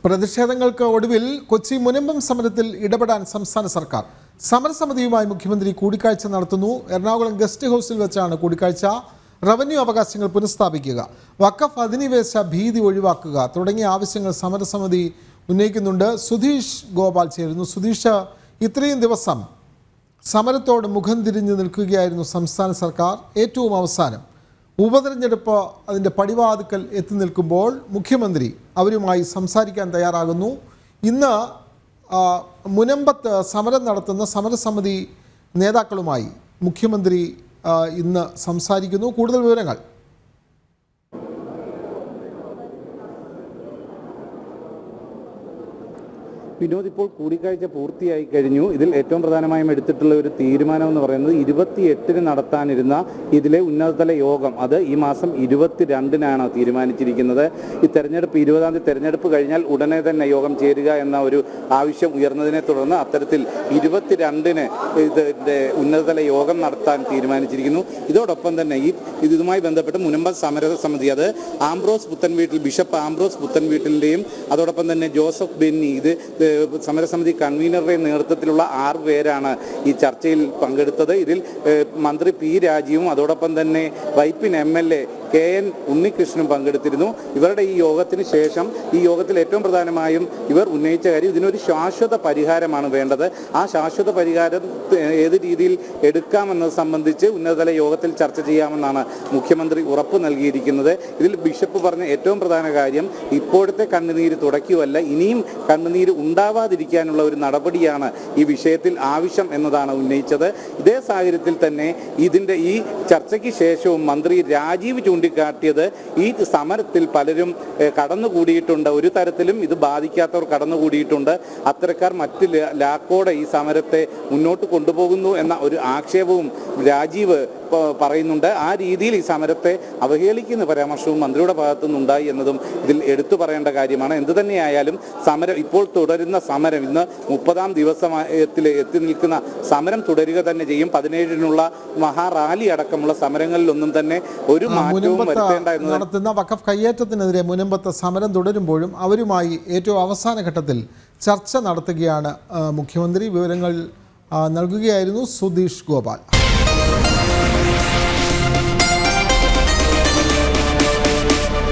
പ്രതിഷേധങ്ങൾക്ക് ഒടുവിൽ കൊച്ചി മുനമ്പം സമരത്തിൽ ഇടപെടാൻ സംസ്ഥാന സർക്കാർ. സമരസമിതിയുമായി മുഖ്യമന്ത്രി കൂടിക്കാഴ്ച നടത്തുന്നു. എറണാകുളം ഗസ്റ്റ് ഹൗസിൽ വെച്ചാണ് കൂടിക്കാഴ്ച. റവന്യൂ അവകാശങ്ങൾ പുനഃസ്ഥാപിക്കുക, വഖഫ് അധിനിവേശ ഭീതി ഒഴിവാക്കുക തുടങ്ങിയ ആവശ്യങ്ങൾ സമരസമിതി ഉന്നയിക്കുന്നുണ്ട്. സുധീഷ് ഗോപാൽ ചേരുന്നു. സുധീഷ്, ഇത്രയും ദിവസം സമരത്തോട് മുഖം തിരിഞ്ഞു നിൽക്കുകയായിരുന്നു സംസ്ഥാന സർക്കാർ. ഏറ്റവും അവസാനം ഉപതെരഞ്ഞെടുപ്പ് അതിൻ്റെ പടിവാതിക്കൽ എത്തി നിൽക്കുമ്പോൾ മുഖ്യമന്ത്രി അവരുമായി സംസാരിക്കാൻ തയ്യാറാകുന്നു. ഇന്ന് മുനമ്പത്ത് സമരം നടത്തുന്ന സമരസമിതി നേതാക്കളുമായി മുഖ്യമന്ത്രി ഇന്ന് സംസാരിക്കുന്നു. കൂടുതൽ വിവരങ്ങൾ. വിനോദ്, ഇപ്പോൾ കൂടിക്കാഴ്ച പൂർത്തിയായി കഴിഞ്ഞു. ഇതിൽ ഏറ്റവും പ്രധാനമായും എടുത്തിട്ടുള്ള ഒരു തീരുമാനം എന്ന് പറയുന്നത് 28-ന് നടത്താനിരുന്ന ഇതിലെ ഉന്നതതല യോഗം അത് ഈ മാസം 22-നാണ് തീരുമാനിച്ചിരിക്കുന്നത്. ഈ തെരഞ്ഞെടുപ്പ് 20-ാം തീയതി തെരഞ്ഞെടുപ്പ് കഴിഞ്ഞാൽ ഉടനെ തന്നെ യോഗം ചേരുക എന്ന ഒരു ആവശ്യം ഉയർന്നതിനെ തുടർന്ന് അത്തരത്തിൽ 22-ന് ഇതിൻ്റെ ഉന്നതതല യോഗം നടത്താൻ തീരുമാനിച്ചിരിക്കുന്നു. ഇതോടൊപ്പം തന്നെ ഇതുമായി ബന്ധപ്പെട്ട് മുനമ്പം സമരസമിതി അത് ആംബ്രോസ് പുത്തൻവീട്ടിൽ ബിഷപ്പ് ആംബ്രോസ് പുത്തൻവീട്ടിൻ്റെയും അതോടൊപ്പം തന്നെ ജോസഫ് ബെന്നി സമരസമിതി കൺവീനറുടെ നേതൃത്വത്തിലുള്ള 6 പേരാണ് ഈ ചർച്ചയിൽ പങ്കെടുത്തത്. ഇതിൽ മന്ത്രി പി രാജീവും അതോടൊപ്പം തന്നെ വൈപ്പിൻ MLA KN ഉണ്ണികൃഷ്ണനും പങ്കെടുത്തിരുന്നു. ഇവരുടെ ഈ യോഗത്തിന് ശേഷം ഈ യോഗത്തിൽ ഏറ്റവും പ്രധാനമായും ഇവർ ഉന്നയിച്ച കാര്യം ഇതിനൊരു ശാശ്വത പരിഹാരമാണ് വേണ്ടത്. ആ ശാശ്വത പരിഹാരം ഏത് രീതിയിൽ എടുക്കാമെന്നത് സംബന്ധിച്ച് ഉന്നതതല യോഗത്തിൽ ചർച്ച ചെയ്യാമെന്നാണ് മുഖ്യമന്ത്രി ഉറപ്പ് നൽകിയിരിക്കുന്നത്. ഇതിൽ ബിഷപ്പ് പറഞ്ഞ ഏറ്റവും പ്രധാന കാര്യം ഇപ്പോഴത്തെ കണ്ണുനീര് തുടയ്ക്കുവല്ല, ഇനിയും കണ്ണുനീര് ഉണ്ടാവാതിരിക്കാനുള്ള ഒരു നടപടിയാണ് ഈ വിഷയത്തിൽ ആവശ്യം എന്നതാണ് ഉന്നയിച്ചത്. ഇതേ സാഹചര്യത്തിൽ തന്നെ ഇതിൻ്റെ ഈ ചർച്ചയ്ക്ക് ശേഷവും മന്ത്രി രാജീവ് ചൂണ്ടിക്കാട്ടിയത് ഈ സമരത്തിൽ പലരും കടന്നുകൂടിയിട്ടുണ്ട്, ഒരു തരത്തിലും ഇത് ബാധിക്കാത്തവർ കടന്നുകൂടിയിട്ടുണ്ട്, അത്തരക്കാർ മറ്റ് ലാക്കോടെ ഈ സമരത്തെ മുന്നോട്ട് കൊണ്ടുപോകുന്നു എന്ന ഒരു ആക്ഷേപവും രാജീവ് പറയുന്നുണ്ട്. ആ രീതിയിൽ ഈ സമരത്തെ അവഹേളിക്കുന്ന പരാമർശവും മന്ത്രിയുടെ ഭാഗത്തുനിന്നുണ്ടായി എന്നതും ഇതിൽ എടുത്തു പറയേണ്ട കാര്യമാണ്. എന്തു തന്നെയായാലും സമരം ഇപ്പോൾ തുടരുന്ന സമരം ഇന്ന് 30-ാം ദിവസത്തിൽ എത്തി നിൽക്കുന്ന സമരം തുടരുക തന്നെ ചെയ്യും. 17-നുള്ള മഹാറാലി അടക്കമുള്ള സമരങ്ങളിലൊന്നും തന്നെ ഒരു മാറ്റവും വരുത്തേണ്ട എന്ന് നടത്തുന്ന വഖഫ് കയ്യേറ്റത്തിനെതിരെ മുനമ്പത്ത് സമരം തുടരുമ്പോഴും അവരുമായി ഏറ്റവും അവസാന ഘട്ടത്തിൽ ചർച്ച നടത്തുകയാണ് മുഖ്യമന്ത്രി. വിവരങ്ങൾ നൽകുകയായിരുന്നു സുധീഷ് ഗോപാൽ.